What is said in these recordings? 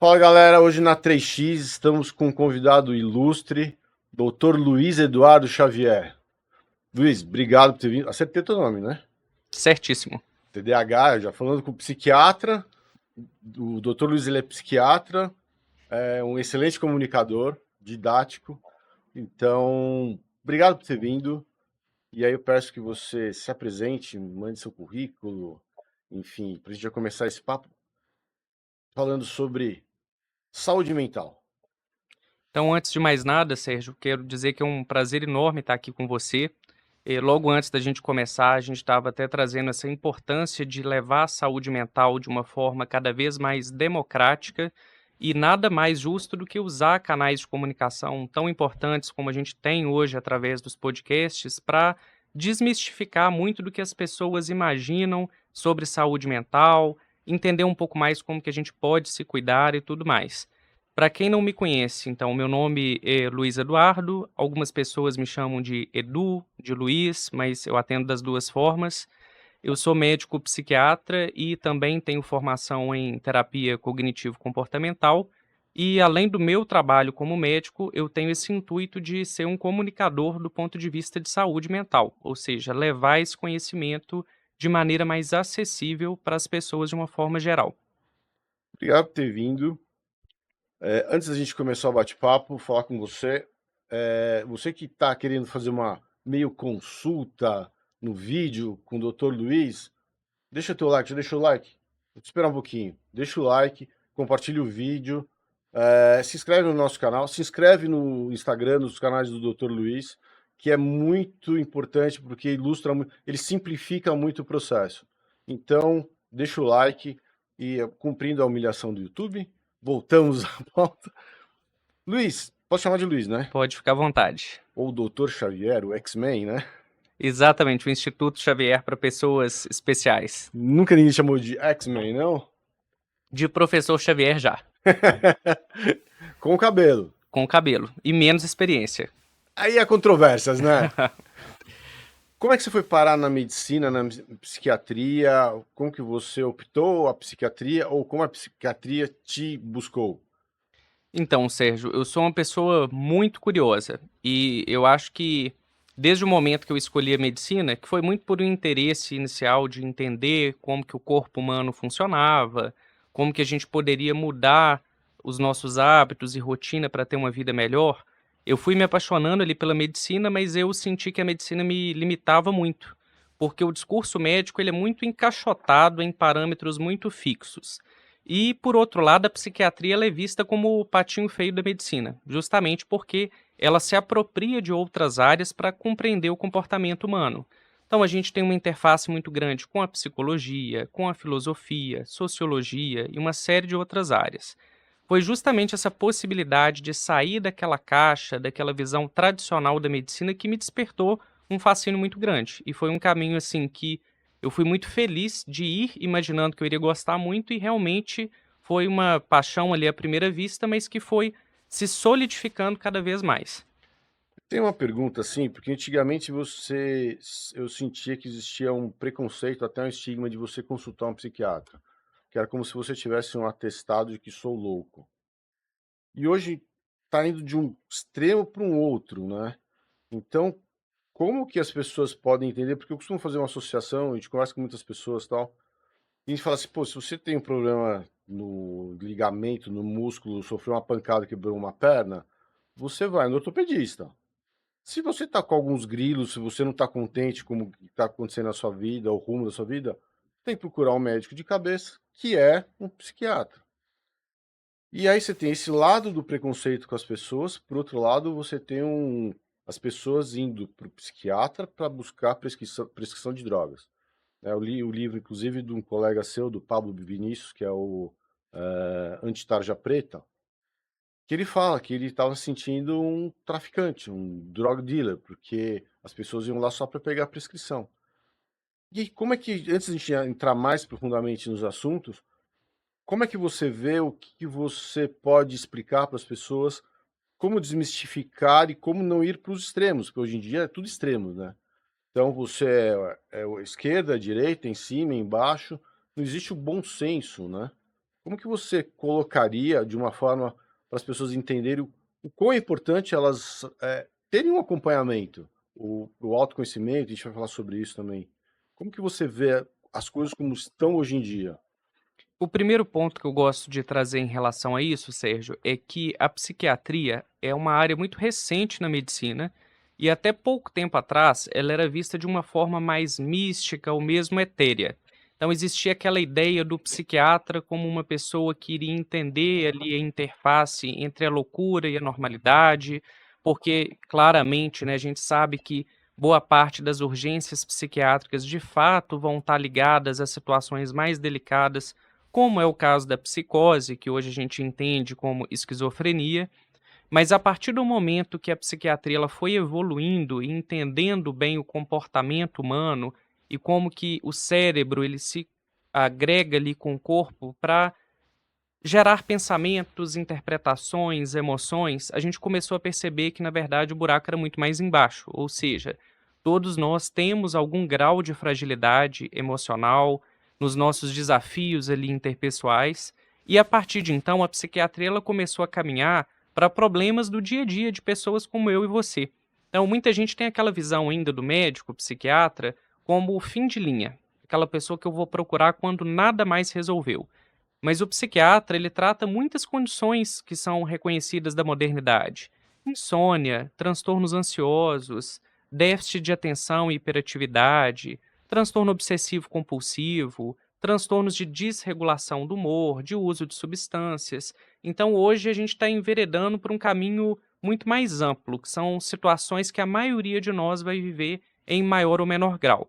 Fala galera, hoje na 3x estamos com um convidado ilustre, Dr. Luiz Eduardo Xavier. Luiz, obrigado por ter vindo. Acertei teu nome, né? Certíssimo. TDAH, já falando com o psiquiatra. O Dr. Luiz ele é psiquiatra, é um excelente comunicador, didático. Então, obrigado por ter vindo. E aí eu peço que você se apresente, mande seu currículo, enfim, para a gente já começar esse papo falando sobre saúde mental. Então, antes de mais nada, Sérgio, quero dizer que é um prazer enorme estar aqui com você. Logo antes da gente começar, a gente estava até trazendo essa importância de levar a saúde mental de uma forma cada vez mais democrática e nada mais justo do que usar canais de comunicação tão importantes como a gente tem hoje através dos podcasts para desmistificar muito do que as pessoas imaginam sobre saúde mental, entender um pouco mais como que a gente pode se cuidar e tudo mais. Para quem não me conhece, então, meu nome é Luiz Eduardo, algumas pessoas me chamam de Edu, de Luiz, mas eu atendo das duas formas. Eu sou médico psiquiatra e também tenho formação em terapia cognitivo-comportamental. E além do meu trabalho como médico, eu tenho esse intuito de ser um comunicador do ponto de vista de saúde mental, ou seja, levar esse conhecimento de maneira mais acessível para as pessoas de uma forma geral. Obrigado por ter vindo. Antes da gente começar o bate-papo, falar com você, você que está querendo fazer uma meio consulta no vídeo com o Dr. Luiz, deixa teu like, já deixou o like? Vou te esperar um pouquinho. Deixa o like, compartilha o vídeo, se inscreve no nosso canal, se inscreve no Instagram, nos canais do Dr. Luiz, que é muito importante porque ilustra muito, ele simplifica muito o processo. Então, deixa o like e cumprindo a humilhação do YouTube, voltamos à pauta. Luiz, posso chamar de Luiz, né? Pode ficar à vontade. Ou Dr. Xavier, o X-Men, né? Exatamente, o Instituto Xavier para pessoas especiais. Nunca ninguém chamou de X-Men, não? De professor Xavier já, Com o cabelo. com cabelo e menos experiência. Aí há controvérsias, né? Como é que você foi parar na medicina, na psiquiatria? Como que você optou a psiquiatria ou como a psiquiatria te buscou? Então, Sérgio, eu sou uma pessoa muito curiosa e eu acho que desde o momento que eu escolhi a medicina, que foi muito por um interesse inicial de entender como que o corpo humano funcionava, como que a gente poderia mudar os nossos hábitos e rotina para ter uma vida melhor, eu fui me apaixonando ali pela medicina, mas eu senti que a medicina me limitava muito, porque o discurso médico ele é muito encaixotado em parâmetros muito fixos. E, por outro lado, a psiquiatria ela é vista como o patinho feio da medicina, justamente porque ela se apropria de outras áreas para compreender o comportamento humano. Então, a gente tem uma interface muito grande com a psicologia, com a filosofia, sociologia e uma série de outras áreas. Foi justamente essa possibilidade de sair daquela caixa, daquela visão tradicional da medicina que me despertou um fascínio muito grande. E foi um caminho assim que eu fui muito feliz de ir imaginando que eu iria gostar muito e realmente foi uma paixão ali à primeira vista, mas que foi se solidificando cada vez mais. Tem uma pergunta assim, porque antigamente eu sentia que existia um preconceito, até um estigma de você consultar um psiquiatra, que era como se você tivesse um atestado de que sou louco. E hoje está indo de um extremo para um outro, né? Então, como que as pessoas podem entender? Porque eu costumo fazer uma associação, a gente conversa com muitas pessoas e tal, e a gente fala assim, pô, se você tem um problema no ligamento, no músculo, sofreu uma pancada, quebrou uma perna, você vai no ortopedista. Se você tá com alguns grilos, se você não tá contente com o que está acontecendo na sua vida, o rumo da sua vida, tem que procurar um médico de cabeça, que é um psiquiatra. E aí você tem esse lado do preconceito com as pessoas, por outro lado, você tem as pessoas indo para o psiquiatra para buscar prescrição de drogas. Eu li o livro, inclusive, de um colega seu, do Pablo Vinícius, que é o Anti-Tarja Preta, que ele fala que ele estava se sentindo um traficante, um drug dealer, porque as pessoas iam lá só para pegar a prescrição. E aí, como é que, antes de a gente entrar mais profundamente nos assuntos, como é que você vê o que você pode explicar para as pessoas, como desmistificar e como não ir para os extremos, porque hoje em dia é tudo extremos, né? Então você é esquerda, direita, em cima, embaixo, não existe o bom senso, né? como que você colocaria de uma forma para as pessoas entenderem o quão é importante elas terem um acompanhamento, o autoconhecimento, a gente vai falar sobre isso também. Como que você vê as coisas como estão hoje em dia? O primeiro ponto que eu gosto de trazer em relação a isso, Sérgio, é que a psiquiatria é uma área muito recente na medicina e até pouco tempo atrás ela era vista de uma forma mais mística ou mesmo etérea. Então existia aquela ideia do psiquiatra como uma pessoa que iria entender ali a interface entre a loucura e a normalidade, porque claramente, né, a gente sabe que boa parte das urgências psiquiátricas de fato vão estar ligadas a situações mais delicadas, como é o caso da psicose, que hoje a gente entende como esquizofrenia, mas a partir do momento que a psiquiatria ela foi evoluindo e entendendo bem o comportamento humano e como que o cérebro ele se agrega ali com o corpo para gerar pensamentos, interpretações, emoções, a gente começou a perceber que, na verdade, o buraco era muito mais embaixo. Ou seja, todos nós temos algum grau de fragilidade emocional nos nossos desafios ali interpessoais. E a partir de então, a psiquiatria ela começou a caminhar para problemas do dia a dia de pessoas como eu e você. Então, muita gente tem aquela visão ainda do médico, psiquiatra, como o fim de linha, aquela pessoa que eu vou procurar quando nada mais resolveu. Mas o psiquiatra, ele trata muitas condições que são reconhecidas da modernidade. Insônia, transtornos ansiosos, déficit de atenção e hiperatividade, transtorno obsessivo compulsivo, transtornos de desregulação do humor, de uso de substâncias. Então hoje a gente está enveredando por um caminho muito mais amplo, que são situações que a maioria de nós vai viver em maior ou menor grau.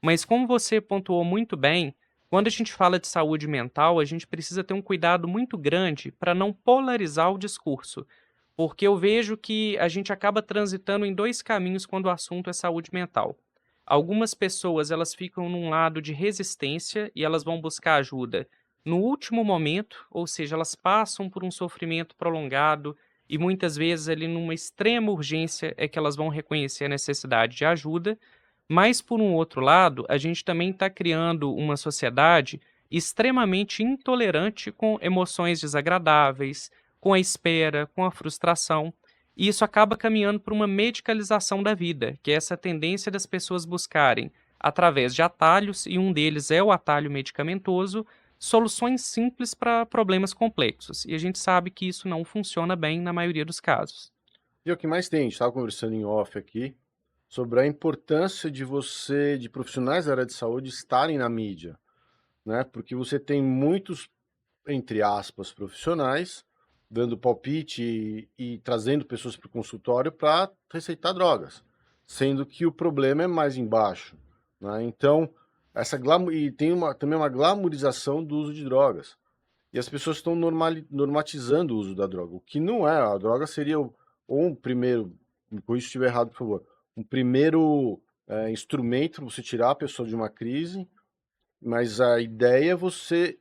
Mas como você pontuou muito bem, quando a gente fala de saúde mental, a gente precisa ter um cuidado muito grande para não polarizar o discurso, porque eu vejo que a gente acaba transitando em dois caminhos quando o assunto é saúde mental. Algumas pessoas elas ficam num lado de resistência e elas vão buscar ajuda no último momento, ou seja, elas passam por um sofrimento prolongado e muitas vezes ali numa extrema urgência é que elas vão reconhecer a necessidade de ajuda, mas, por um outro lado, a gente também está criando uma sociedade extremamente intolerante com emoções desagradáveis, com a espera, com a frustração. E isso acaba caminhando para uma medicalização da vida, que é essa tendência das pessoas buscarem, através de atalhos, e um deles é o atalho medicamentoso, soluções simples para problemas complexos. E a gente sabe que isso não funciona bem na maioria dos casos. E é o que mais tem, a gente estava conversando em off aqui, sobre a importância de profissionais da área de saúde estarem na mídia, né? Porque você tem muitos, entre aspas, profissionais dando palpite e trazendo pessoas para o consultório para receitar drogas, sendo que o problema é mais embaixo, né? Então, e tem também uma glamorização do uso de drogas. E as pessoas estão normatizando o uso da droga, o que não é. A droga seria ou um primeiro, me corrija se estiver errado, por favor, um primeiro instrumento para você tirar a pessoa de uma crise, mas a ideia é você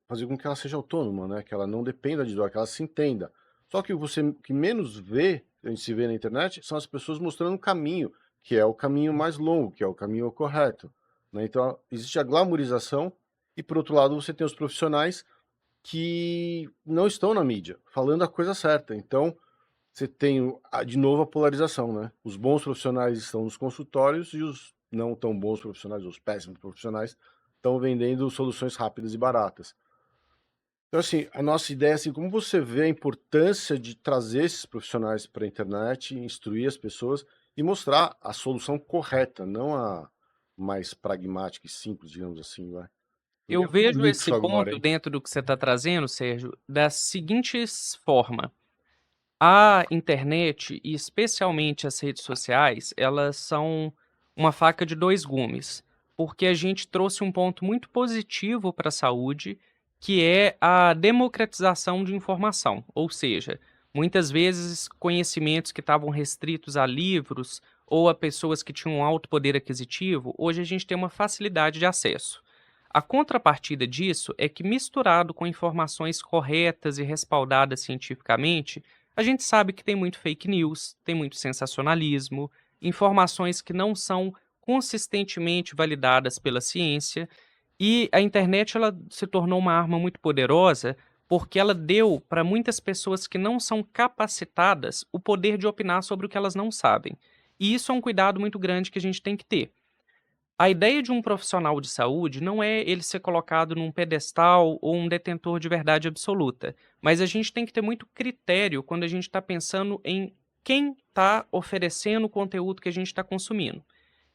fazer com que ela seja autônoma, né? Que ela não dependa de droga, que ela se entenda. Só que o que menos vê, a gente se vê na internet, são as pessoas mostrando um caminho, que é o caminho mais longo, que é o caminho correto, né? Então, existe a glamorização e, por outro lado, você tem os profissionais que não estão na mídia, falando a coisa certa. Então, você tem, de novo, a polarização, né? Os bons profissionais estão nos consultórios e os não tão bons profissionais, os péssimos profissionais, estão vendendo soluções rápidas e baratas. Então, assim, a nossa ideia é assim, como você vê a importância de trazer esses profissionais para a internet, instruir as pessoas e mostrar a solução correta, não a mais pragmática e simples, digamos assim, vai. Eu Eu ia pro vejo esse mixo agora, ponto hein? dentro do que você está trazendo, Sérgio, da seguinte forma. A internet e especialmente as redes sociais, elas são uma faca de 2 gumes, porque a gente trouxe um ponto muito positivo para a saúde, que é a democratização de informação, ou seja, muitas vezes conhecimentos que estavam restritos a livros ou a pessoas que tinham um alto poder aquisitivo, hoje a gente tem uma facilidade de acesso. A contrapartida disso é que, misturado com informações corretas e respaldadas cientificamente, a gente sabe que tem muito fake news, tem muito sensacionalismo, informações que não são consistentemente validadas pela ciência. E a internet ela se tornou uma arma muito poderosa, porque ela deu para muitas pessoas que não são capacitadas o poder de opinar sobre o que elas não sabem. E isso é um cuidado muito grande que a gente tem que ter. A ideia de um profissional de saúde não é ele ser colocado num pedestal ou um detentor de verdade absoluta, mas a gente tem que ter muito critério quando a gente está pensando em quem está oferecendo o conteúdo que a gente está consumindo.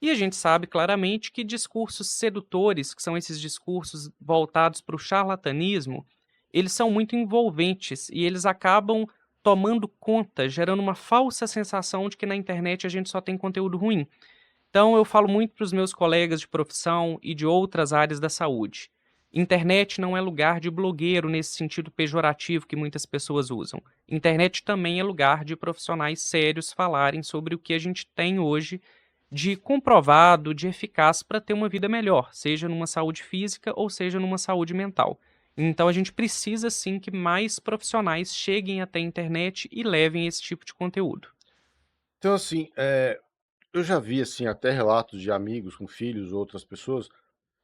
E a gente sabe claramente que discursos sedutores, que são esses discursos voltados para o charlatanismo, eles são muito envolventes e eles acabam tomando conta, gerando uma falsa sensação de que na internet a gente só tem conteúdo ruim. Então eu falo muito para os meus colegas de profissão e de outras áreas da saúde. Internet não é lugar de blogueiro nesse sentido pejorativo que muitas pessoas usam. Internet também é lugar de profissionais sérios falarem sobre o que a gente tem hoje de comprovado, de eficaz para ter uma vida melhor, seja numa saúde física ou seja numa saúde mental. Então a gente precisa sim que mais profissionais cheguem até a internet e levem esse tipo de conteúdo. Então, assim, eu já vi, assim, até relatos de amigos com filhos ou outras pessoas,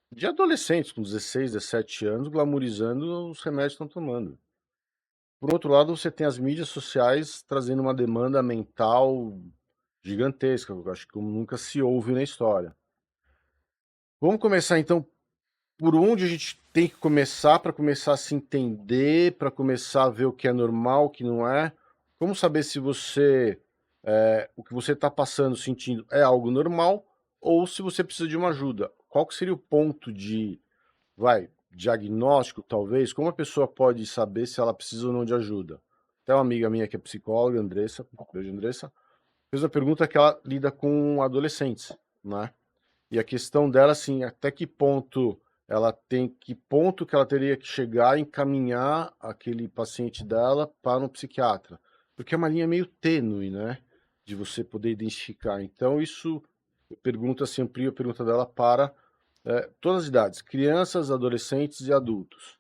de adolescentes com 16, 17 anos, glamourizando os remédios que estão tomando. Por outro lado, você tem as mídias sociais trazendo uma demanda mental gigantesca, eu acho que como nunca se houve na história. Vamos começar então por onde a gente tem que começar para começar a se entender, para começar a ver o que é normal, o que não é. Como saber se o que você está passando, sentindo é algo normal ou se você precisa de uma ajuda? Qual que seria o ponto de, diagnóstico, talvez? Como a pessoa pode saber se ela precisa ou não de ajuda? Tem uma amiga minha que é psicóloga, Andressa, beijo, Andressa, fez a pergunta que ela lida com adolescentes, né? E a questão dela, assim, até que ponto que ela teria que chegar e encaminhar aquele paciente dela para um psiquiatra. Porque é uma linha meio tênue, né? De você poder identificar. Então, isso, eu pergunto assim, amplio a pergunta dela para todas as idades, crianças, adolescentes e adultos.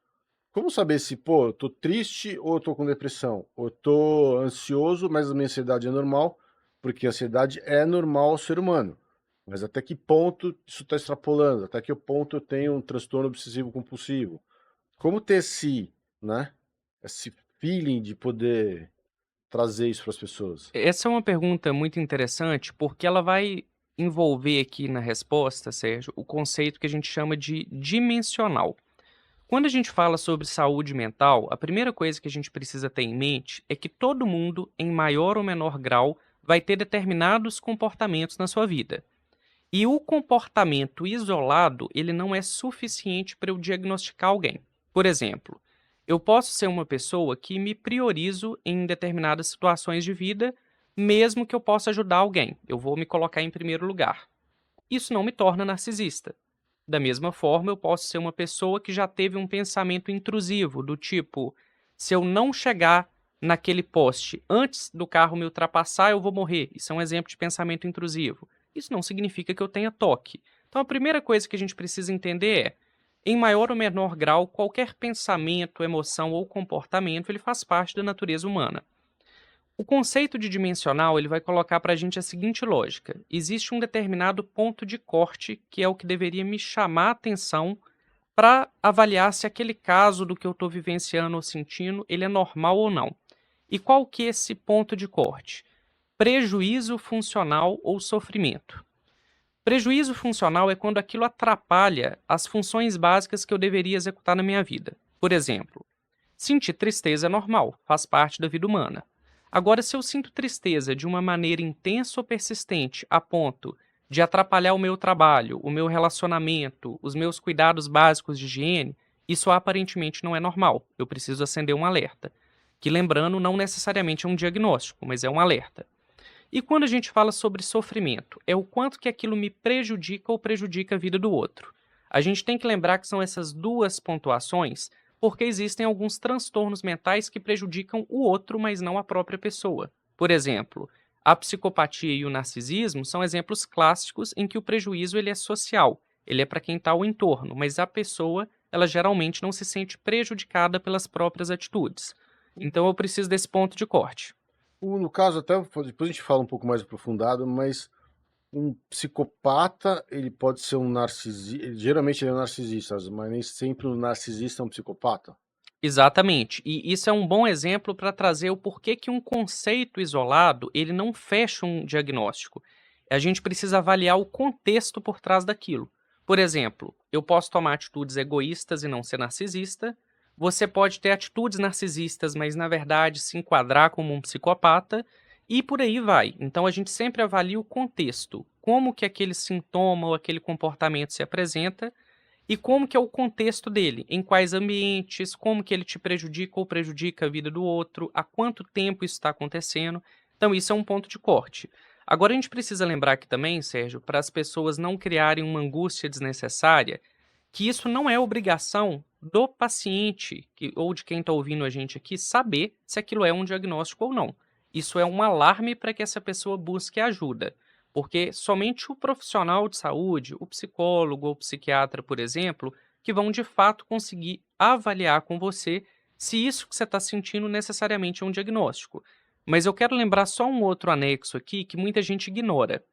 Como saber se, pô, eu tô triste ou eu tô com depressão? Ou eu tô ansioso, mas a minha ansiedade é normal? Porque a ansiedade é normal ao ser humano. Mas até que ponto isso está extrapolando? Até que ponto eu tenho um transtorno obsessivo compulsivo? Como ter né, esse feeling de poder trazer isso para as pessoas? Essa é uma pergunta muito interessante, porque ela vai envolver aqui na resposta, Sérgio, o conceito que a gente chama de dimensional. Quando a gente fala sobre saúde mental, a primeira coisa que a gente precisa ter em mente é que todo mundo, em maior ou menor grau, vai ter determinados comportamentos na sua vida. E o comportamento isolado, ele não é suficiente para eu diagnosticar alguém. Por exemplo, eu posso ser uma pessoa que me priorizo em determinadas situações de vida, mesmo que eu possa ajudar alguém. Eu vou me colocar em primeiro lugar. Isso não me torna narcisista. Da mesma forma, eu posso ser uma pessoa que já teve um pensamento intrusivo, do tipo: se eu não chegar naquele poste antes do carro me ultrapassar, eu vou morrer. Isso é um exemplo de pensamento intrusivo. Isso não significa que eu tenha toque. Então, a primeira coisa que a gente precisa entender é: em maior ou menor grau, qualquer pensamento, emoção ou comportamento ele faz parte da natureza humana. O conceito de dimensional ele vai colocar para a gente a seguinte lógica: existe um determinado ponto de corte que é o que deveria me chamar a atenção para avaliar se aquele caso do que eu estou vivenciando ou sentindo ele é normal ou não. E qual que é esse ponto de corte? Prejuízo funcional ou sofrimento. Prejuízo funcional é quando aquilo atrapalha as funções básicas que eu deveria executar na minha vida. Por exemplo, sentir tristeza é normal, faz parte da vida humana. Agora, se eu sinto tristeza de uma maneira intensa ou persistente, a ponto de atrapalhar o meu trabalho, o meu relacionamento, os meus cuidados básicos de higiene, isso aparentemente não é normal. Eu preciso acender um alerta. Que, lembrando, não necessariamente é um diagnóstico, mas é um alerta. E quando a gente fala sobre sofrimento, é o quanto que aquilo me prejudica ou prejudica a vida do outro. A gente tem que lembrar que são essas duas pontuações, porque existem alguns transtornos mentais que prejudicam o outro, mas não a própria pessoa. Por exemplo, a psicopatia e o narcisismo são exemplos clássicos em que o prejuízo ele é social, ele é para quem está ao entorno, mas a pessoa, ela geralmente não se sente prejudicada pelas próprias atitudes. Então eu preciso desse ponto de corte. No caso, até depois a gente fala um pouco mais aprofundado, mas Um psicopata, ele pode ser um narcisista, geralmente ele é um narcisista, mas nem sempre o narcisista é um psicopata. Exatamente. E isso é um bom exemplo para trazer o porquê que um conceito isolado, ele não fecha um diagnóstico. A gente precisa avaliar o contexto por trás daquilo. Por exemplo, eu posso tomar atitudes egoístas e não ser narcisista. Você pode ter atitudes narcisistas, mas na verdade se enquadrar como um psicopata. E por aí vai. Então a gente sempre avalia o contexto. Como que aquele sintoma ou aquele comportamento se apresenta e como que é o contexto dele, em quais ambientes, como que ele te prejudica ou prejudica a vida do outro, há quanto tempo isso está acontecendo. Então isso é um ponto de corte. Agora a gente precisa lembrar aqui também, Sérgio, para as pessoas não criarem uma angústia desnecessária, que isso não é obrigação do paciente ou de quem está ouvindo a gente aqui saber se aquilo é um diagnóstico ou não. Isso é um alarme para que essa pessoa busque ajuda. Porque somente o profissional de saúde, o psicólogo ou psiquiatra, por exemplo, que vão de fato conseguir avaliar com você se isso que você está sentindo necessariamente é um diagnóstico. Mas eu quero lembrar só um outro anexo aqui que muita gente ignora.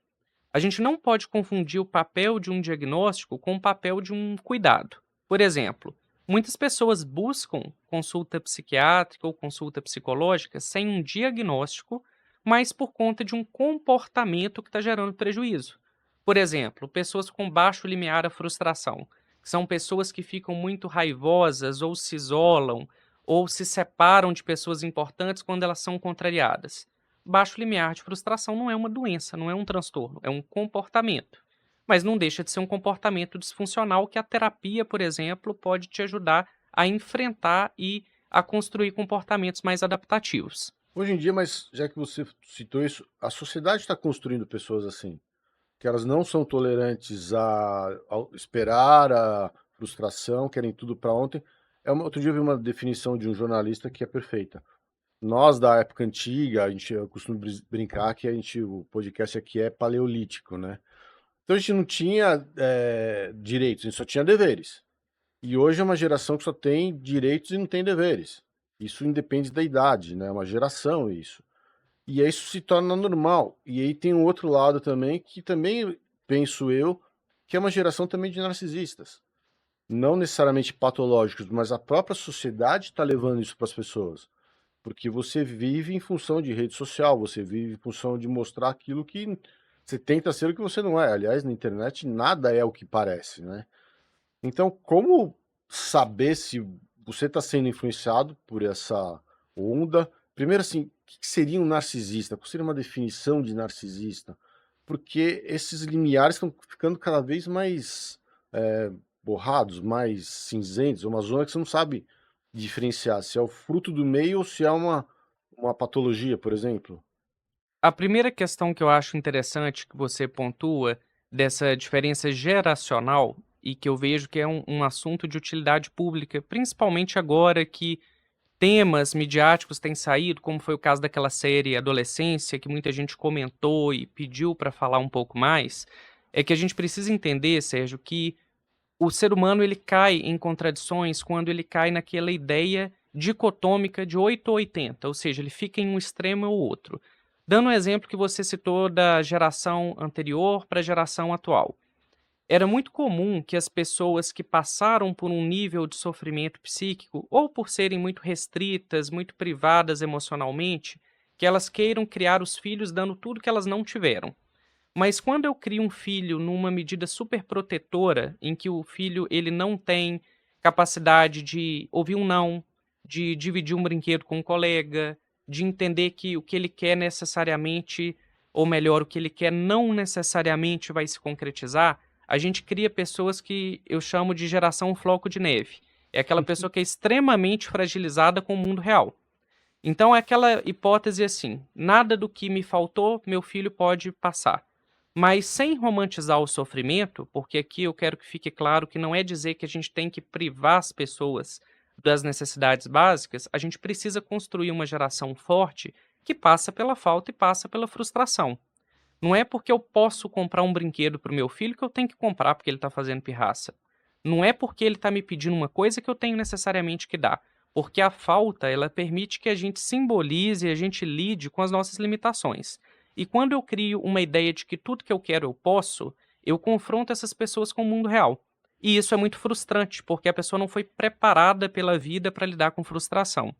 A gente não pode confundir o papel de um diagnóstico com o papel de um cuidado. Por exemplo, muitas pessoas buscam consulta psiquiátrica ou consulta psicológica sem um diagnóstico, mas por conta de um comportamento que está gerando prejuízo. Por exemplo, pessoas com baixo limiar à frustração, que são pessoas que ficam muito raivosas ou se isolam ou se separam de pessoas importantes quando elas são contrariadas. Baixo limiar de frustração não é uma doença, não é um transtorno, é um comportamento. Mas não deixa de ser um comportamento disfuncional que a terapia, por exemplo, pode te ajudar a enfrentar e a construir comportamentos mais adaptativos. Hoje em dia, mas já que você citou isso, a sociedade está construindo pessoas assim, que elas não são tolerantes ao esperar, a frustração, querem tudo para ontem. Outro dia eu vi uma definição de um jornalista que é perfeita. Nós, da época antiga, eu costumo brincar que o podcast aqui é paleolítico, né? Então a gente não tinha direitos, a gente só tinha deveres. E hoje é uma geração que só tem direitos e não tem deveres. Isso independe da idade, né? É uma geração isso. E aí isso se torna normal. E aí tem um outro lado também, que também penso eu, que é uma geração também de narcisistas. Não necessariamente patológicos, mas a própria sociedade está levando isso para as pessoas. Porque você vive em função de rede social, você vive em função de mostrar aquilo que você tenta ser o que você não é. Aliás, na internet nada é o que parece, né? Então, como saber se você está sendo influenciado por essa onda? Primeiro, assim, o que seria um narcisista? Qual seria uma definição de narcisista? Porque esses limiares estão ficando cada vez mais borrados, mais cinzentos, uma zona que você não sabe diferenciar se é o fruto do meio ou se é uma patologia, por exemplo. A primeira questão que eu acho interessante que você pontua dessa diferença geracional e que eu vejo que é um assunto de utilidade pública, principalmente agora que temas midiáticos têm saído, como foi o caso daquela série Adolescência, que muita gente comentou e pediu para falar um pouco mais, é que a gente precisa entender, Sérgio, que o ser humano ele cai em contradições quando ele cai naquela ideia dicotômica de 8 ou 80, ou seja, ele fica em um extremo ou outro. Dando um exemplo que você citou da geração anterior para a geração atual. Era muito comum que as pessoas que passaram por um nível de sofrimento psíquico, ou por serem muito restritas, muito privadas emocionalmente, que elas queiram criar os filhos dando tudo que elas não tiveram. Mas quando eu crio um filho numa medida super protetora, em que o filho ele não tem capacidade de ouvir um não, de dividir um brinquedo com um colega, de entender que o que ele quer necessariamente, ou melhor, o que ele quer não necessariamente vai se concretizar, a gente cria pessoas que eu chamo de geração floco de neve. É aquela pessoa que é extremamente fragilizada com o mundo real. Então é aquela hipótese assim: nada do que me faltou, meu filho pode passar. Mas sem romantizar o sofrimento, porque aqui eu quero que fique claro que não é dizer que a gente tem que privar as pessoas das necessidades básicas, a gente precisa construir uma geração forte que passa pela falta e passa pela frustração. Não é porque eu posso comprar um brinquedo para o meu filho que eu tenho que comprar porque ele está fazendo pirraça. Não é porque ele está me pedindo uma coisa que eu tenho necessariamente que dar. Porque a falta, ela permite que a gente simbolize e a gente lide com as nossas limitações. E quando eu crio uma ideia de que tudo que eu quero eu posso, eu confronto essas pessoas com o mundo real. E isso é muito frustrante, porque a pessoa não foi preparada pela vida para lidar com frustração.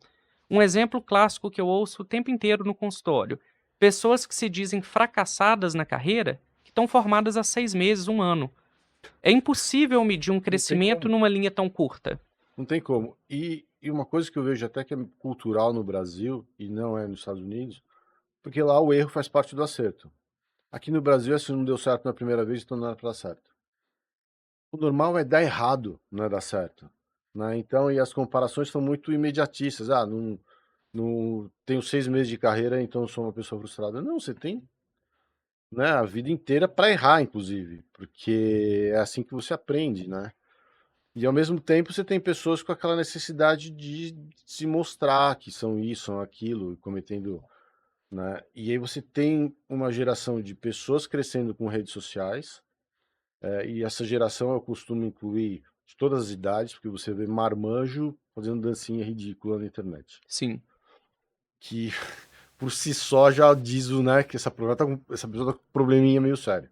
Um exemplo clássico que eu ouço o tempo inteiro no consultório: pessoas que se dizem fracassadas na carreira, que estão formadas há 6 meses, um ano. É impossível medir um Não tem crescimento como. numa linha tão curta. Não tem como. E uma coisa que eu vejo até que é cultural no Brasil e não é nos Estados Unidos, porque lá o erro faz parte do acerto. Aqui no Brasil, se não deu certo na primeira vez, então não era para dar certo. O normal é dar errado, não é dar certo, né? Então, e as comparações são muito imediatistas. Ah, não tenho 6 meses de carreira, então eu sou uma pessoa frustrada. Não, você tem, né, a vida inteira para errar, inclusive, porque é assim que você aprende, né? E ao mesmo tempo você tem pessoas com aquela necessidade de se mostrar que são isso, são aquilo, cometendo, né? E aí você tem uma geração de pessoas crescendo com redes sociais, e essa geração eu costumo incluir de todas as idades, porque você vê marmanjo fazendo dancinha ridícula na internet. Sim. Que por si só já diz, né, que essa pessoa tá com um probleminha meio sério.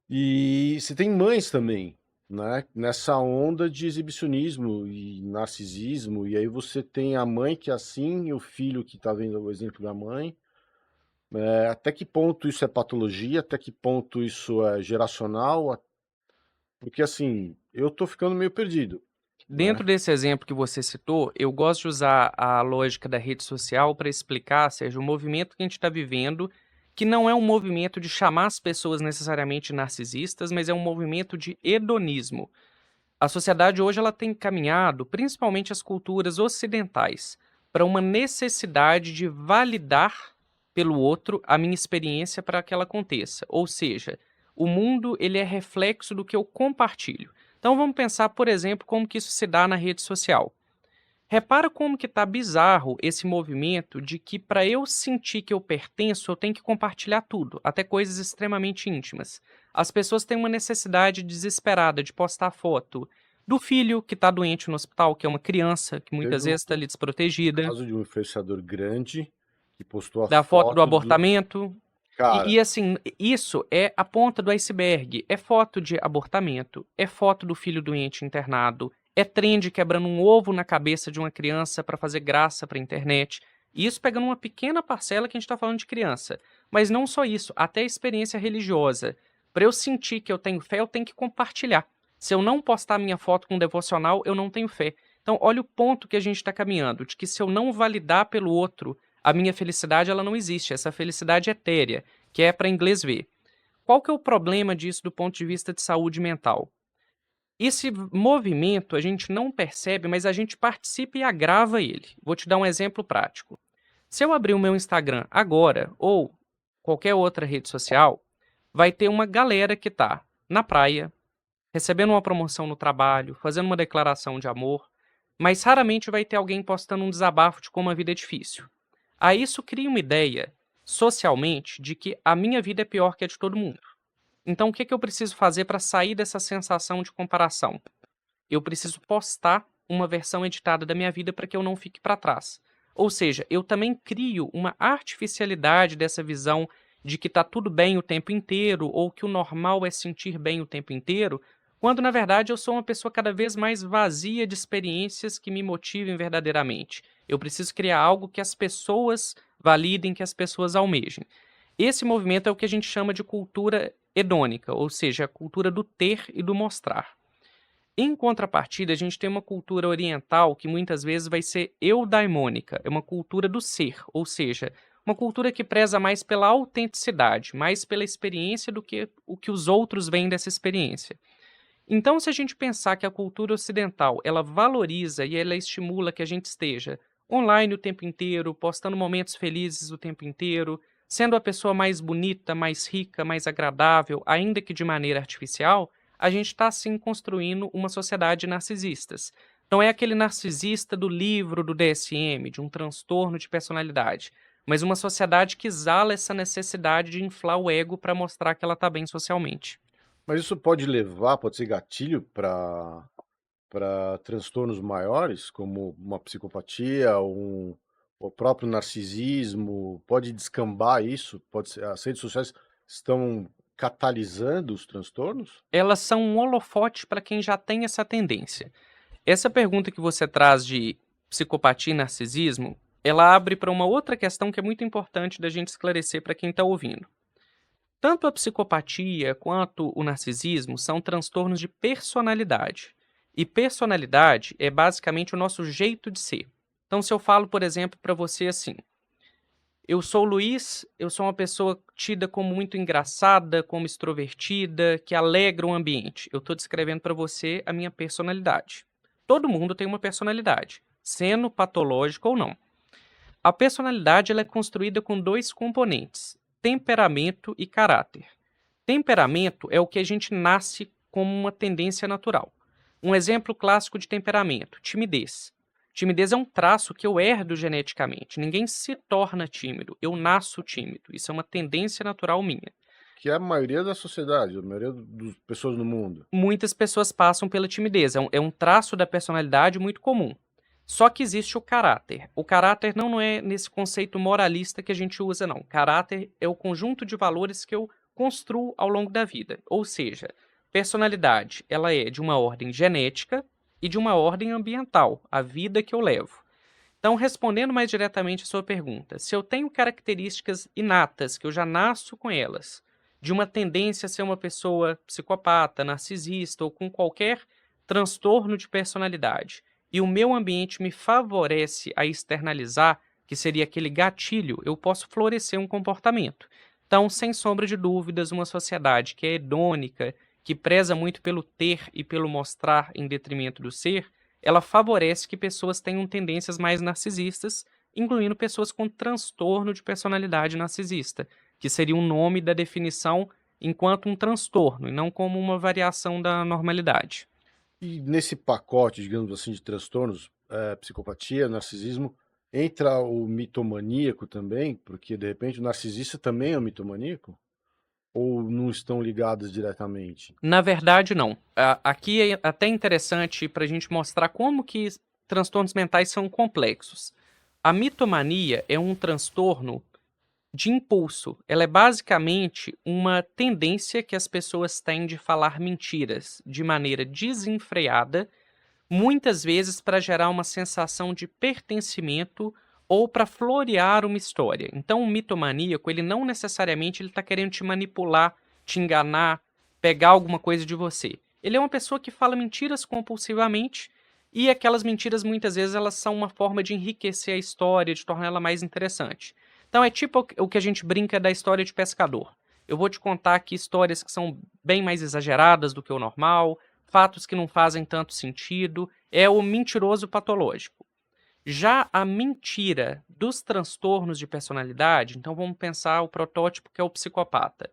E você tem mães também, né, nessa onda de exibicionismo e narcisismo, e aí você tem a mãe que é assim, e o filho que tá vendo o exemplo da mãe. Até que ponto isso é patologia, até que ponto isso é geracional, porque assim, eu tô ficando meio perdido, Dentro né? desse exemplo que você citou, eu gosto de usar a lógica da rede social para explicar, Sérgio, o movimento que a gente está vivendo, que não é um movimento de chamar as pessoas necessariamente narcisistas, mas é um movimento de hedonismo. A sociedade hoje ela tem caminhado, principalmente as culturas ocidentais, para uma necessidade de validar pelo outro a minha experiência para que ela aconteça. Ou seja, o mundo ele é reflexo do que eu compartilho. Então vamos pensar, por exemplo, como que isso se dá na rede social. Repara como que tá bizarro esse movimento de que para eu sentir que eu pertenço, eu tenho que compartilhar tudo, até coisas extremamente íntimas. As pessoas têm uma necessidade desesperada de postar foto do filho que está doente no hospital, que é uma criança que muitas Teve um vezes está ali desprotegida, caso de um influenciador grande que postou a da foto do foto do abortamento. E, cara. e assim, isso é a ponta do iceberg. É foto de abortamento, é foto do filho doente internado, é trend quebrando um ovo na cabeça de uma criança para fazer graça para a internet. E isso pegando uma pequena parcela que a gente está falando de criança. Mas não só isso, até a experiência religiosa. Para eu sentir que eu tenho fé, eu tenho que compartilhar. Se eu não postar minha foto com um devocional, eu não tenho fé. Então, olha o ponto que a gente está caminhando, de que se eu não validar pelo outro, a minha felicidade ela não existe, essa felicidade é etérea, que é para inglês ver. Qual que é o problema disso do ponto de vista de saúde mental? Esse movimento a gente não percebe, mas a gente participa e agrava ele. Vou te dar um exemplo prático. Se eu abrir o meu Instagram agora, ou qualquer outra rede social, vai ter uma galera que tá na praia, recebendo uma promoção no trabalho, fazendo uma declaração de amor, mas raramente vai ter alguém postando um desabafo de como a vida é difícil. Aí isso cria uma ideia, socialmente, de que a minha vida é pior que a de todo mundo. Então o que que eu preciso fazer para sair dessa sensação de comparação? Eu preciso postar uma versão editada da minha vida para que eu não fique para trás. Ou seja, eu também crio uma artificialidade dessa visão de que está tudo bem o tempo inteiro ou que o normal é sentir bem o tempo inteiro, quando na verdade eu sou uma pessoa cada vez mais vazia de experiências que me motivem verdadeiramente. Eu preciso criar algo que as pessoas validem, que as pessoas almejem. Esse movimento é o que a gente chama de cultura hedônica, ou seja, a cultura do ter e do mostrar. Em contrapartida, a gente tem uma cultura oriental que muitas vezes vai ser eudaimônica, é uma cultura do ser, ou seja, uma cultura que preza mais pela autenticidade, mais pela experiência do que o que os outros veem dessa experiência. Então, se a gente pensar que a cultura ocidental, ela valoriza e ela estimula que a gente esteja online o tempo inteiro, postando momentos felizes o tempo inteiro, sendo a pessoa mais bonita, mais rica, mais agradável, ainda que de maneira artificial, a gente está sim construindo uma sociedade de narcisistas. Não é aquele narcisista do livro do DSM, de um transtorno de personalidade, mas uma sociedade que exala essa necessidade de inflar o ego para mostrar que ela está bem socialmente. Mas isso pode ser gatilho para transtornos maiores, como uma psicopatia, ou o próprio narcisismo, pode descambar isso? Pode ser, as redes sociais estão catalisando os transtornos? Elas são um holofote para quem já tem essa tendência. Essa pergunta que você traz de psicopatia e narcisismo, ela abre para uma outra questão que é muito importante da gente esclarecer para quem está ouvindo. Tanto a psicopatia quanto o narcisismo são transtornos de personalidade. E personalidade é basicamente o nosso jeito de ser. Então, se eu falo, por exemplo, para você assim: eu sou o Luiz, eu sou uma pessoa tida como muito engraçada, como extrovertida, que alegra o ambiente. Eu estou descrevendo para você a minha personalidade. Todo mundo tem uma personalidade, sendo patológico ou não. A personalidade ela é construída com dois componentes: temperamento e caráter. Temperamento é o que a gente nasce como uma tendência natural. Um exemplo clássico de temperamento: timidez. Timidez é um traço que eu herdo geneticamente. Ninguém se torna tímido, eu nasço tímido. Isso é uma tendência natural minha. Que é a maioria da sociedade, a maioria das pessoas no mundo. Muitas pessoas passam pela timidez, é um traço da personalidade muito comum. Só que existe o caráter. O caráter não é nesse conceito moralista que a gente usa, não. Caráter é o conjunto de valores que eu construo ao longo da vida. Ou seja, personalidade, ela é de uma ordem genética e de uma ordem ambiental, a vida que eu levo. Então, respondendo mais diretamente a sua pergunta, se eu tenho características inatas, que eu já nasço com elas, de uma tendência a ser uma pessoa psicopata, narcisista ou com qualquer transtorno de personalidade, e o meu ambiente me favorece a externalizar, que seria aquele gatilho, eu posso florescer um comportamento. Então, sem sombra de dúvidas, uma sociedade que é hedônica, que preza muito pelo ter e pelo mostrar em detrimento do ser, ela favorece que pessoas tenham tendências mais narcisistas, incluindo pessoas com transtorno de personalidade narcisista, que seria um nome da definição enquanto um transtorno e não como uma variação da normalidade. E nesse pacote, digamos assim, de transtornos, psicopatia, narcisismo, entra o mitomaníaco também? Porque, de repente, o narcisista também é um mitomaníaco? Ou não estão ligados diretamente? Na verdade, não. Aqui é até interessante para a gente mostrar como que transtornos mentais são complexos. A mitomania é um transtorno de impulso. Ela é basicamente uma tendência que as pessoas têm de falar mentiras de maneira desenfreada, muitas vezes para gerar uma sensação de pertencimento ou para florear uma história. Então, o mitomaníaco, ele não necessariamente está querendo te manipular, te enganar, pegar alguma coisa de você. Ele é uma pessoa que fala mentiras compulsivamente e aquelas mentiras, muitas vezes, elas são uma forma de enriquecer a história, de torná-la mais interessante. Então, é tipo o que a gente brinca da história de pescador. Eu vou te contar aqui histórias que são bem mais exageradas do que o normal, fatos que não fazem tanto sentido, é o mentiroso patológico. Já a mentira dos transtornos de personalidade, então vamos pensar o protótipo que é o psicopata.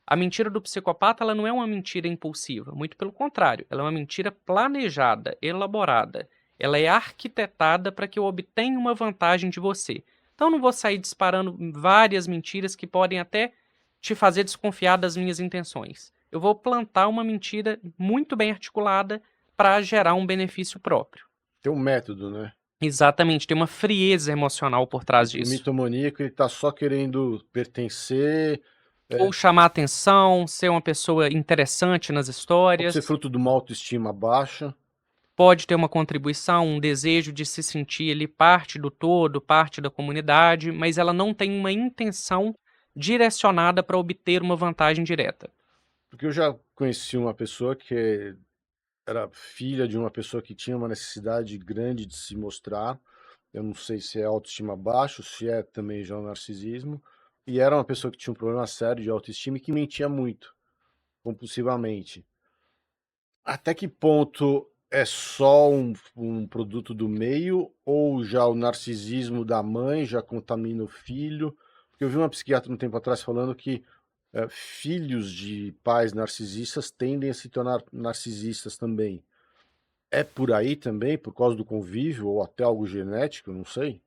A mentira do psicopata ela não é uma mentira impulsiva, muito pelo contrário, ela é uma mentira planejada, elaborada. Ela é arquitetada para que eu obtenha uma vantagem de você. Então eu não vou sair disparando várias mentiras que podem até te fazer desconfiar das minhas intenções. Eu vou plantar uma mentira muito bem articulada para gerar um benefício próprio. Tem um método, né? Exatamente, tem uma frieza emocional por trás O disso. mitomaníaco, ele tá só querendo pertencer, Ou chamar atenção, ser uma pessoa interessante nas pode histórias, ser fruto de uma autoestima baixa. pode ter uma contribuição, um desejo de se sentir ali parte do todo, parte da comunidade, mas ela não tem uma intenção direcionada para obter uma vantagem direta. Porque eu já conheci uma pessoa que era filha de uma pessoa que tinha uma necessidade grande de se mostrar. Eu não sei se é autoestima baixo, se é também já o narcisismo. E era uma pessoa que tinha um problema sério de autoestima e que mentia muito, compulsivamente. Até que ponto é só um produto do meio ou já o narcisismo da mãe já contamina o filho? Porque eu vi uma psiquiatra um tempo atrás falando que filhos de pais narcisistas tendem a se tornar narcisistas também. É por aí também, por causa do convívio ou até algo genético, eu não sei?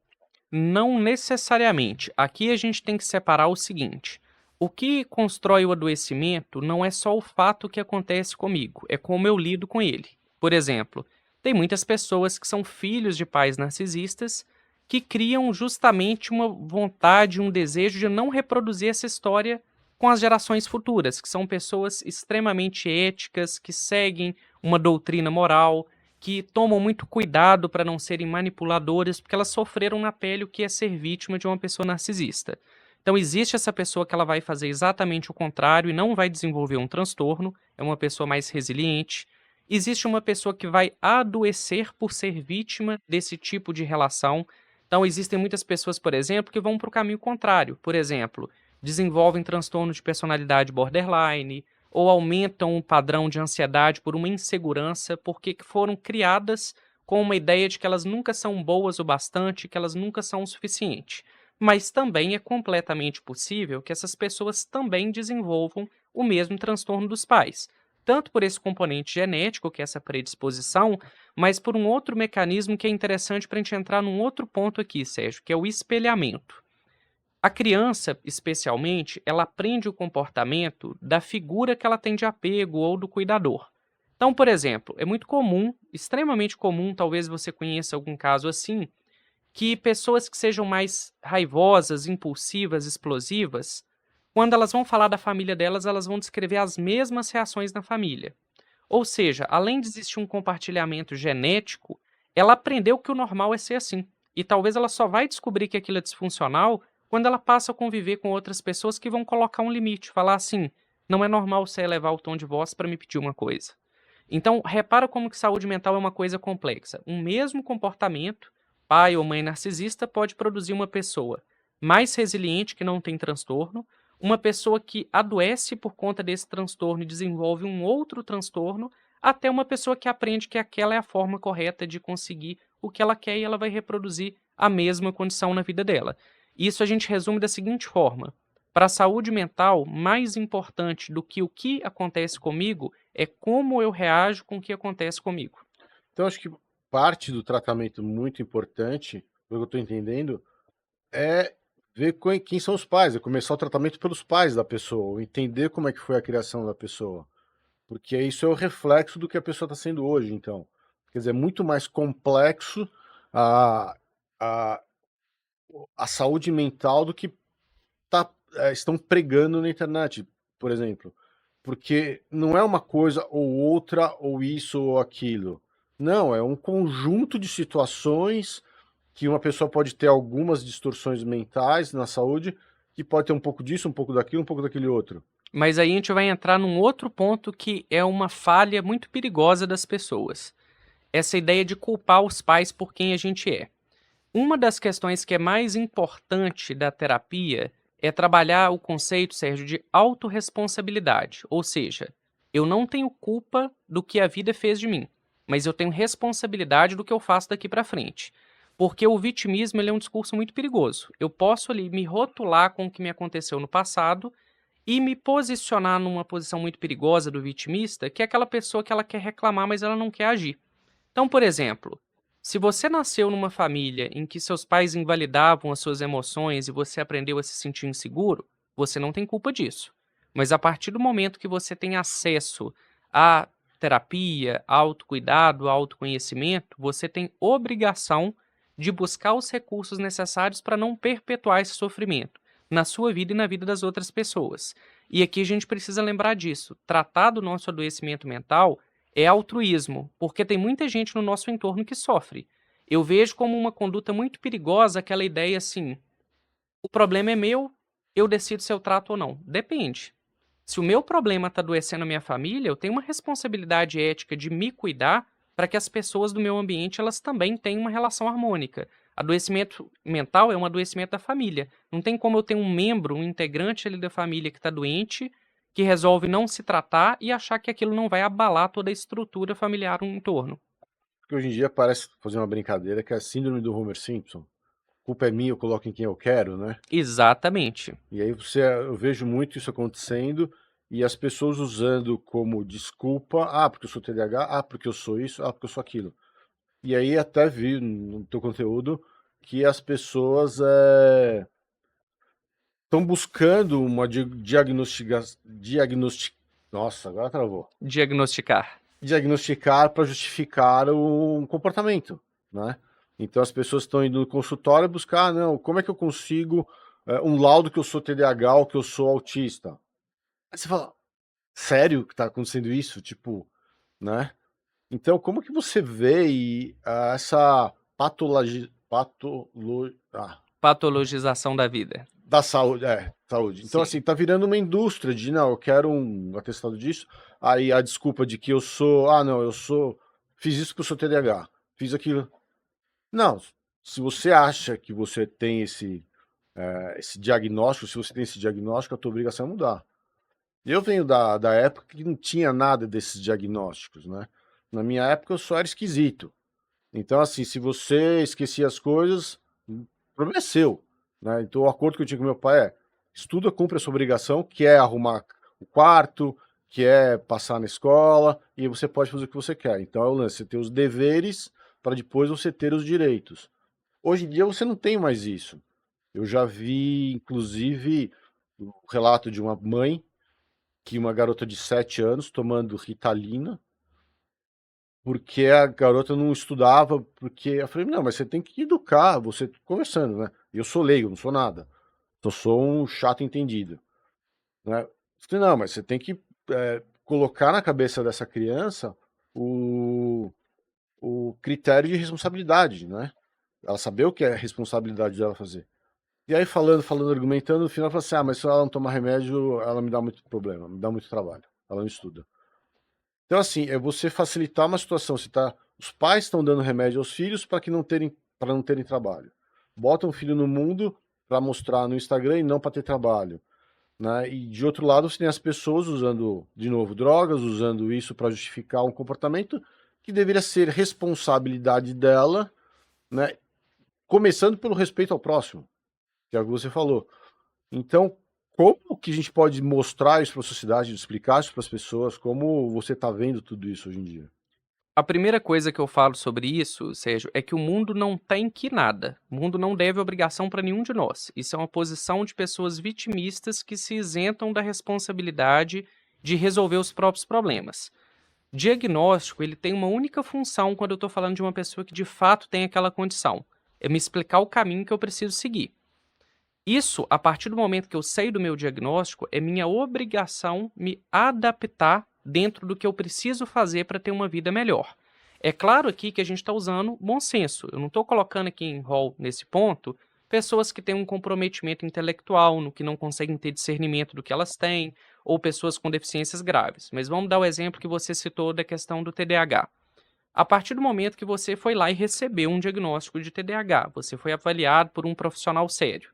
Não necessariamente. Aqui a gente tem que separar o seguinte: o que constrói o adoecimento não é só o fato que acontece comigo, é como eu lido com ele. Por exemplo, tem muitas pessoas que são filhos de pais narcisistas que criam justamente uma vontade, um desejo de não reproduzir essa história com as gerações futuras, que são pessoas extremamente éticas, que seguem uma doutrina moral, que tomam muito cuidado para não serem manipuladoras, porque elas sofreram na pele o que é ser vítima de uma pessoa narcisista. Então existe essa pessoa que ela vai fazer exatamente o contrário e não vai desenvolver um transtorno, é uma pessoa mais resiliente. Existe uma pessoa que vai adoecer por ser vítima desse tipo de relação. Então existem muitas pessoas, por exemplo, que vão para o caminho contrário. Por exemplo, desenvolvem transtorno de personalidade borderline, ou aumentam o padrão de ansiedade por uma insegurança, porque foram criadas com uma ideia de que elas nunca são boas o bastante, que elas nunca são o suficiente. Mas também é completamente possível que essas pessoas também desenvolvam o mesmo transtorno dos pais. Tanto por esse componente genético, que é essa predisposição, mas por um outro mecanismo que é interessante para a gente entrar num outro ponto aqui, Sérgio, que é o espelhamento. A criança, especialmente, ela aprende o comportamento da figura que ela tem de apego ou do cuidador. Então, por exemplo, é muito comum, extremamente comum, talvez você conheça algum caso assim, que pessoas que sejam mais raivosas, impulsivas, explosivas, quando elas vão falar da família delas, elas vão descrever as mesmas reações na família. Ou seja, além de existir um compartilhamento genético, ela aprendeu que o normal é ser assim. E talvez ela só vai descobrir que aquilo é disfuncional quando ela passa a conviver com outras pessoas que vão colocar um limite, falar assim: não é normal você elevar o tom de voz para me pedir uma coisa. Então, repara como que saúde mental é uma coisa complexa. Um mesmo comportamento, pai ou mãe narcisista, pode produzir uma pessoa mais resiliente que não tem transtorno, uma pessoa que adoece por conta desse transtorno e desenvolve um outro transtorno, até uma pessoa que aprende que aquela é a forma correta de conseguir o que ela quer e ela vai reproduzir a mesma condição na vida dela. Isso a gente resume da seguinte forma: para a saúde mental, mais importante do que o que acontece comigo é como eu reajo com o que acontece comigo. Então, acho que parte do tratamento muito importante, pelo que eu estou entendendo, é ver quem são os pais, é começar o tratamento pelos pais da pessoa, entender como é que foi a criação da pessoa. Porque isso é o reflexo do que a pessoa está sendo hoje, então. Quer dizer, é muito mais complexo a, a, a saúde mental do que estão pregando na internet, por exemplo. Porque não é uma coisa ou outra, ou isso ou aquilo. Não, é um conjunto de situações que uma pessoa pode ter algumas distorções mentais na saúde, que pode ter um pouco disso, um pouco daquilo, um pouco daquele outro. Mas aí a gente vai entrar num outro ponto que é uma falha muito perigosa das pessoas. Essa ideia de culpar os pais por quem a gente é. Uma das questões que é mais importante da terapia é trabalhar o conceito, Sérgio, de autorresponsabilidade. Ou seja, eu não tenho culpa do que a vida fez de mim, mas eu tenho responsabilidade do que eu faço daqui para frente. Porque o vitimismo ele é um discurso muito perigoso. Eu posso ali me rotular com o que me aconteceu no passado e me posicionar numa posição muito perigosa do vitimista, que é aquela pessoa que ela quer reclamar, mas ela não quer agir. Então, por exemplo, se você nasceu numa família em que seus pais invalidavam as suas emoções e você aprendeu a se sentir inseguro, você não tem culpa disso. Mas a partir do momento que você tem acesso à terapia, a autocuidado, a autoconhecimento, você tem obrigação de buscar os recursos necessários para não perpetuar esse sofrimento na sua vida e na vida das outras pessoas. E aqui a gente precisa lembrar disso. Tratar do nosso adoecimento mental é altruísmo, porque tem muita gente no nosso entorno que sofre. Eu vejo como uma conduta muito perigosa aquela ideia assim: o problema é meu, eu decido se eu trato ou não. Depende. Se o meu problema está adoecendo a minha família, eu tenho uma responsabilidade ética de me cuidar para que as pessoas do meu ambiente elas também tenham uma relação harmônica. Adoecimento mental é um adoecimento da família. Não tem como eu ter um membro, um integrante ali da família que está doente, que resolve não se tratar e achar que aquilo não vai abalar toda a estrutura familiar no entorno. Porque hoje em dia parece fazer uma brincadeira que é a síndrome do Homer Simpson. Culpa é minha, eu coloco em quem eu quero, né? Exatamente. E aí eu vejo muito isso acontecendo e as pessoas usando como desculpa, porque eu sou TDAH, porque eu sou isso, porque eu sou aquilo. E aí até vi no teu conteúdo que as pessoas estão buscando uma nossa, agora travou. Diagnosticar. Diagnosticar para justificar um comportamento, né? Então as pessoas estão indo no consultório buscar, não, como é que eu consigo um laudo que eu sou TDAH ou que eu sou autista? Aí você fala, sério que tá acontecendo isso? Tipo, né? Então, como que você vê essa Patologização da vida. da saúde? Saúde. Então, Sim. assim, tá virando uma indústria de, não, eu quero um atestado disso. Aí a desculpa de que eu sou, não, fiz isso porque eu sou TDAH, fiz aquilo. Não, se você acha que você tem esse diagnóstico, se você tem esse diagnóstico, a tua obrigação é mudar. Eu venho da época que não tinha nada desses diagnósticos, né? Na minha época eu só era esquisito. Então, assim, se você esquecia as coisas, o problema é seu, né? Então, o acordo que eu tinha com meu pai é: estuda, cumpre a sua obrigação, que é arrumar o quarto, que é passar na escola, e você pode fazer o que você quer. Então, é o lance, você ter os deveres para depois você ter os direitos. Hoje em dia você não tem mais isso. Eu já vi, inclusive, o relato de uma mãe que uma garota de 7 anos tomando Ritalina, porque a garota não estudava, porque eu falei, não, mas você tem que educar, você conversando, né? Eu sou leigo, não sou nada. Eu sou um chato entendido, né? Eu falei, não, mas você tem que colocar na cabeça dessa criança o, o critério de responsabilidade, né? Ela saber o que é a responsabilidade dela fazer. E aí, falando, argumentando, no final, eu falei assim, mas se ela não tomar remédio, ela me dá muito problema, me dá muito trabalho. Ela não estuda. Então, assim, é você facilitar uma situação. Os pais estão dando remédio aos filhos para não terem trabalho. Botam o filho no mundo para mostrar no Instagram e não para ter trabalho, né? E de outro lado, você tem as pessoas usando, de novo, drogas, usando isso para justificar um comportamento que deveria ser responsabilidade dela, né? Começando pelo respeito ao próximo, que é o que você falou. Então, como que a gente pode mostrar isso para a sociedade, explicar isso para as pessoas, como você está vendo tudo isso hoje em dia? A primeira coisa que eu falo sobre isso, Sérgio, é que o mundo não tem que nada. O mundo não deve obrigação para nenhum de nós. Isso é uma posição de pessoas vitimistas que se isentam da responsabilidade de resolver os próprios problemas. Diagnóstico, ele tem uma única função quando eu estou falando de uma pessoa que de fato tem aquela condição. É me explicar o caminho que eu preciso seguir. Isso, a partir do momento que eu sei do meu diagnóstico, é minha obrigação me adaptar dentro do que eu preciso fazer para ter uma vida melhor. É claro aqui que a gente está usando bom senso. Eu não estou colocando aqui em rol, nesse ponto, pessoas que têm um comprometimento intelectual, no que não conseguem ter discernimento do que elas têm, ou pessoas com deficiências graves. Mas vamos dar o exemplo que você citou da questão do TDAH. A partir do momento que você foi lá e recebeu um diagnóstico de TDAH, você foi avaliado por um profissional sério.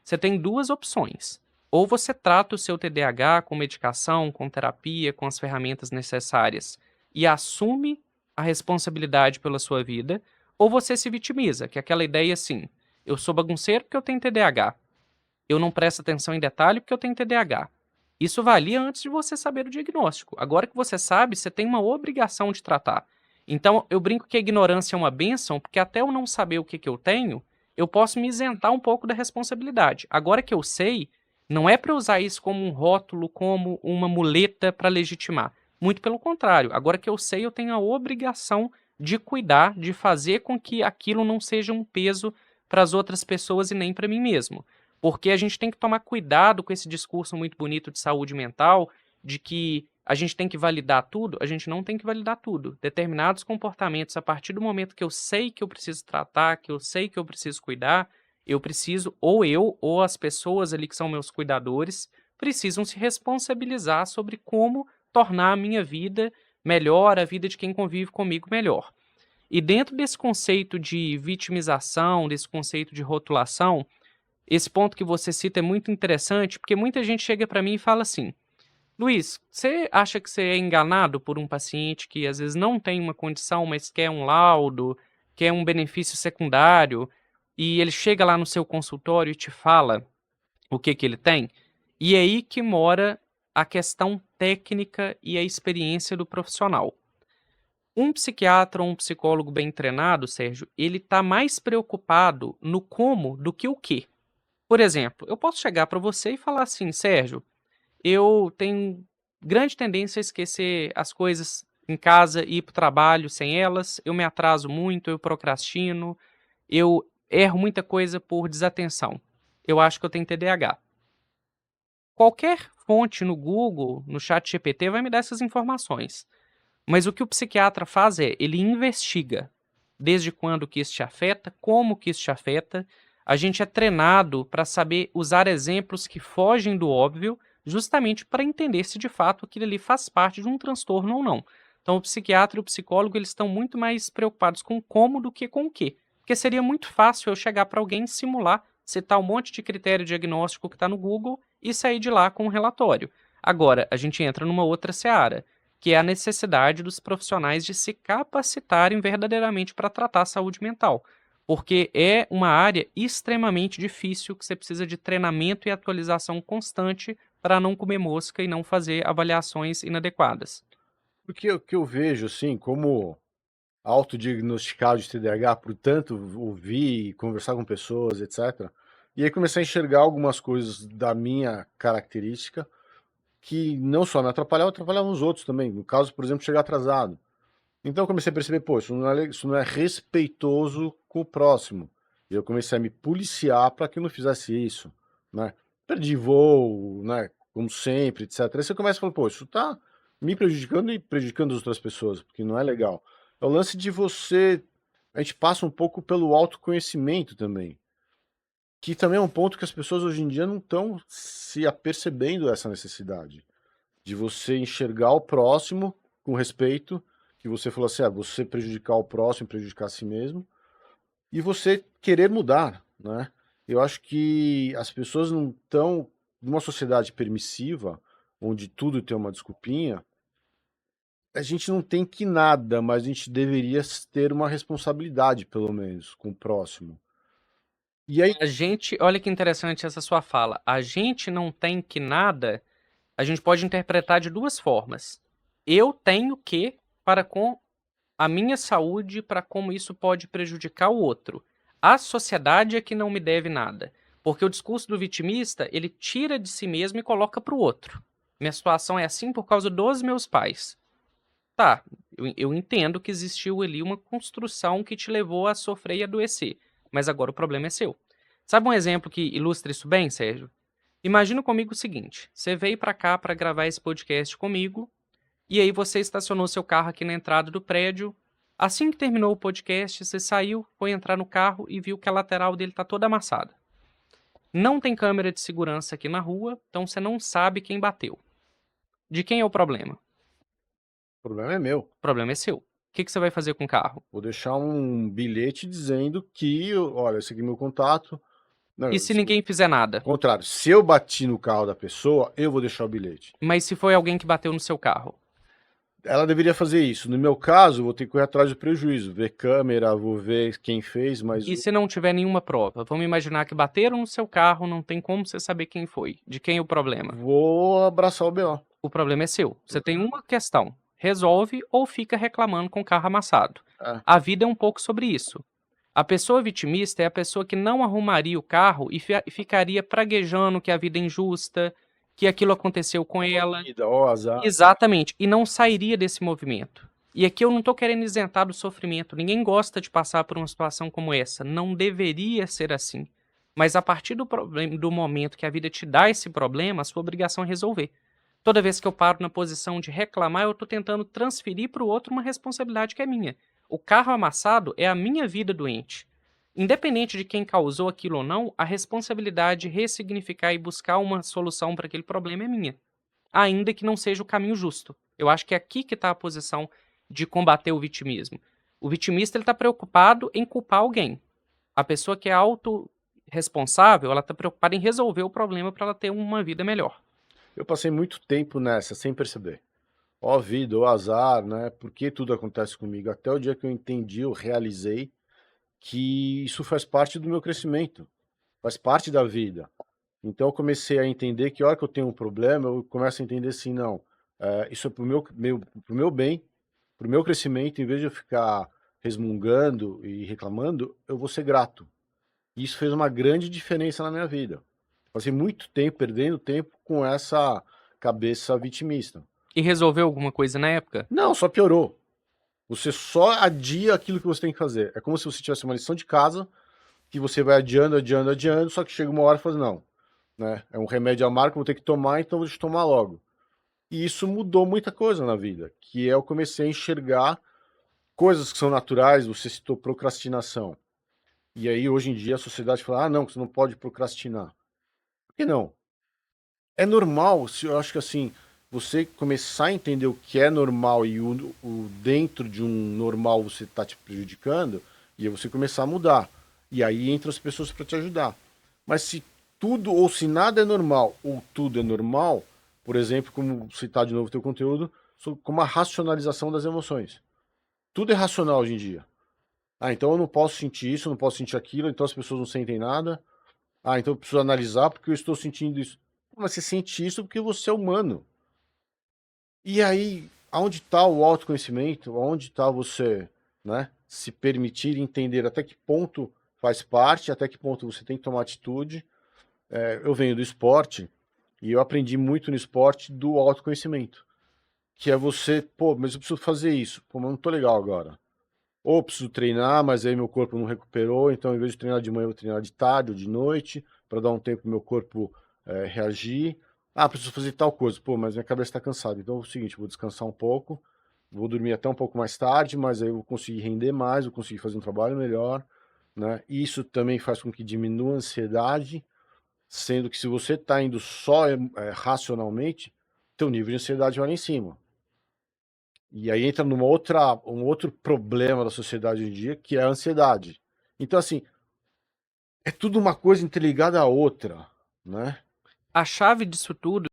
Você tem duas opções. Ou você trata o seu TDAH com medicação, com terapia, com as ferramentas necessárias e assume a responsabilidade pela sua vida, ou você se vitimiza, que é aquela ideia assim: eu sou bagunceiro porque eu tenho TDAH. Eu não presto atenção em detalhe porque eu tenho TDAH. Isso valia antes de você saber o diagnóstico. Agora que você sabe, você tem uma obrigação de tratar. Então, eu brinco que a ignorância é uma bênção, porque até eu não saber o que eu tenho, eu posso me isentar um pouco da responsabilidade. Agora que eu sei, não é para usar isso como um rótulo, como uma muleta para legitimar. Muito pelo contrário. Agora que eu sei, eu tenho a obrigação de cuidar, de fazer com que aquilo não seja um peso para as outras pessoas e nem para mim mesmo. Porque a gente tem que tomar cuidado com esse discurso muito bonito de saúde mental, de que a gente tem que validar tudo. A gente não tem que validar tudo. Determinados comportamentos, a partir do momento que eu sei que eu preciso tratar, que eu sei que eu preciso cuidar, eu preciso, ou eu, ou as pessoas ali que são meus cuidadores, precisam se responsabilizar sobre como tornar a minha vida melhor, a vida de quem convive comigo melhor. E dentro desse conceito de vitimização, desse conceito de rotulação, esse ponto que você cita é muito interessante, porque muita gente chega para mim e fala assim: Luiz, você acha que você é enganado por um paciente que às vezes não tem uma condição, mas quer um laudo, quer um benefício secundário, e ele chega lá no seu consultório e te fala o que que ele tem? E é aí que mora a questão técnica e a experiência do profissional. Um psiquiatra ou um psicólogo bem treinado, Sérgio, ele está mais preocupado no como do que o que. Por exemplo, eu posso chegar para você e falar assim: Sérgio, eu tenho grande tendência a esquecer as coisas em casa e ir para o trabalho sem elas, eu me atraso muito, eu procrastino, Eu erro muita coisa por desatenção. Eu acho que eu tenho TDAH. Qualquer fonte no Google, no ChatGPT, vai me dar essas informações. Mas o que o psiquiatra faz é, ele investiga desde quando que isso te afeta, como que isso te afeta. A gente é treinado para saber usar exemplos que fogem do óbvio, justamente para entender se de fato aquilo ali faz parte de um transtorno ou não. Então o psiquiatra e o psicólogo, eles estão muito mais preocupados com como do que com o quê. Porque seria muito fácil eu chegar para alguém, simular, citar um monte de critério diagnóstico que está no Google e sair de lá com um relatório. Agora, a gente entra numa outra seara, que é a necessidade dos profissionais de se capacitarem verdadeiramente para tratar a saúde mental. Porque é uma área extremamente difícil, que você precisa de treinamento e atualização constante para não comer mosca e não fazer avaliações inadequadas. Porque o que eu vejo, assim, como autodiagnosticado de TDAH, por tanto ouvir e conversar com pessoas, etc. E aí comecei a enxergar algumas coisas da minha característica que não só me atrapalhavam, atrapalhavam os outros também. No caso, por exemplo, chegar atrasado. Então eu comecei a perceber, pô, isso não é respeitoso com o próximo. E eu comecei a me policiar para que eu não fizesse isso, né? Perdi voo, né? Como sempre, etc. Aí você começa a falar, pô, isso tá me prejudicando e prejudicando as outras pessoas, porque não é legal. É o lance de você. A gente passa um pouco pelo autoconhecimento também, que também é um ponto que as pessoas hoje em dia não estão se apercebendo essa necessidade de você enxergar o próximo com respeito, que você falou assim, você prejudicar o próximo, prejudicar a si mesmo, e você querer mudar, né? Eu acho que as pessoas não estão numa sociedade permissiva, onde tudo tem uma desculpinha, a gente não tem que nada, mas a gente deveria ter uma responsabilidade, pelo menos, com o próximo. E aí, A gente, olha que interessante essa sua fala. A gente não tem que nada, a gente pode interpretar de duas formas. Eu tenho que para com a minha saúde, para como isso pode prejudicar o outro. A sociedade é que não me deve nada. Porque o discurso do vitimista, ele tira de si mesmo e coloca para o outro. Minha situação é assim por causa dos meus pais. Tá, eu entendo que existiu ali uma construção que te levou a sofrer e adoecer. Mas agora o problema é seu. Sabe um exemplo que ilustra isso bem, Sérgio? Imagina comigo o seguinte: você veio para cá para gravar esse podcast comigo, e aí você estacionou seu carro aqui na entrada do prédio. Assim que terminou o podcast, você saiu, foi entrar no carro e viu que a lateral dele está toda amassada. Não tem câmera de segurança aqui na rua, então você não sabe quem bateu. De quem é o problema? o problema é meu. O problema é seu. O que você vai fazer com o carro? Vou deixar um bilhete dizendo que, olha, esse aqui é meu contato. E Não, se ninguém fizer nada? contrário, se eu bati no carro da pessoa, eu vou deixar o bilhete. Mas se foi alguém que bateu no seu carro? Ela deveria fazer isso. No meu caso, eu vou ter que correr atrás do prejuízo, ver câmera, vou ver quem fez, mas E se não tiver nenhuma prova? Vamos imaginar que bateram no seu carro, não tem como você saber quem foi. De quem é o problema? vou abraçar o BO. O problema é seu. Você tem uma questão. Resolve ou fica reclamando com o carro amassado. É, A vida é um pouco sobre isso. A pessoa vitimista é a pessoa que não arrumaria o carro e ficaria praguejando que a vida é injusta, que aquilo aconteceu com ela. vida, ó, azar. Exatamente. E não sairia desse movimento. E aqui eu não estou querendo isentar do sofrimento. Ninguém gosta de passar por uma situação como essa. Não deveria ser assim. Mas a partir do momento que a vida te dá esse problema, a sua obrigação é resolver. Toda vez que eu paro na posição de reclamar, eu estou tentando transferir para o outro uma responsabilidade que é minha. O carro amassado é a minha vida doente. Independente de quem causou aquilo ou não, a responsabilidade de ressignificar e buscar uma solução para aquele problema é minha, ainda que não seja o caminho justo. Eu acho que é aqui que está a posição de combater o vitimismo. O vitimista está preocupado em culpar alguém. A pessoa que é autorresponsável, ela está preocupada em resolver o problema para ela ter uma vida melhor. Eu passei muito tempo nessa, sem perceber. Ó vida, ó azar, né? Por que tudo acontece comigo? Até o dia que eu entendi, eu realizei que isso faz parte do meu crescimento, faz parte da vida. Então eu comecei a entender que a hora que eu tenho um problema, eu começo a entender assim, não, isso é pro meu bem, pro meu crescimento, em vez de eu ficar resmungando e reclamando, eu vou ser grato. E isso fez uma grande diferença na minha vida. Passei muito tempo perdendo tempo com essa cabeça vitimista. E resolveu alguma coisa na época? Não, só piorou. Você só adia aquilo que você tem que fazer. É como se você tivesse uma lição de casa que você vai adiando, adiando, adiando, só que chega uma hora e fala, não, né? É um remédio amargo, vou ter que tomar, então vou te tomar logo. E isso mudou muita coisa na vida, que eu comecei a enxergar coisas que são naturais, você citou procrastinação. E aí, hoje em dia, a sociedade fala, ah, não, você não pode procrastinar. Por que não? É normal, eu acho que assim, você começar a entender o que é normal e o dentro de um normal você está te prejudicando, e aí você começar a mudar. E aí entram as pessoas para te ajudar. Mas se tudo ou se nada é normal ou tudo é normal, por exemplo, como citar de novo o teu conteúdo, como a racionalização das emoções. Tudo é racional hoje em dia. Ah, então eu não posso sentir isso, eu não posso sentir aquilo, então as pessoas não sentem nada. Ah, então eu preciso analisar porque eu estou sentindo isso. Mas você sente isso porque você é humano. E aí, aonde está o autoconhecimento? Aonde está você, né, se permitir entender até que ponto faz parte, até que ponto você tem que tomar atitude. Eu venho do esporte e eu aprendi muito no esporte do autoconhecimento, que é você, pô, mas eu preciso fazer isso, pô, mas não tô legal agora. Ou preciso treinar, mas aí meu corpo não recuperou, então em vez de treinar de manhã, eu vou treinar de tarde ou de noite, para dar um tempo pro meu corpo reagir. Ah, preciso fazer tal coisa, pô, mas minha cabeça está cansada. Então é o seguinte, vou descansar um pouco, vou dormir até um pouco mais tarde, mas aí eu vou conseguir render mais, vou conseguir fazer um trabalho melhor, né? Isso também faz com que diminua a ansiedade, sendo que se você está indo só racionalmente, teu nível de ansiedade vai lá em cima. E aí entra um outro problema da sociedade hoje em dia, que é a ansiedade. Então, assim, é tudo uma coisa interligada à outra, né? A chave disso tudo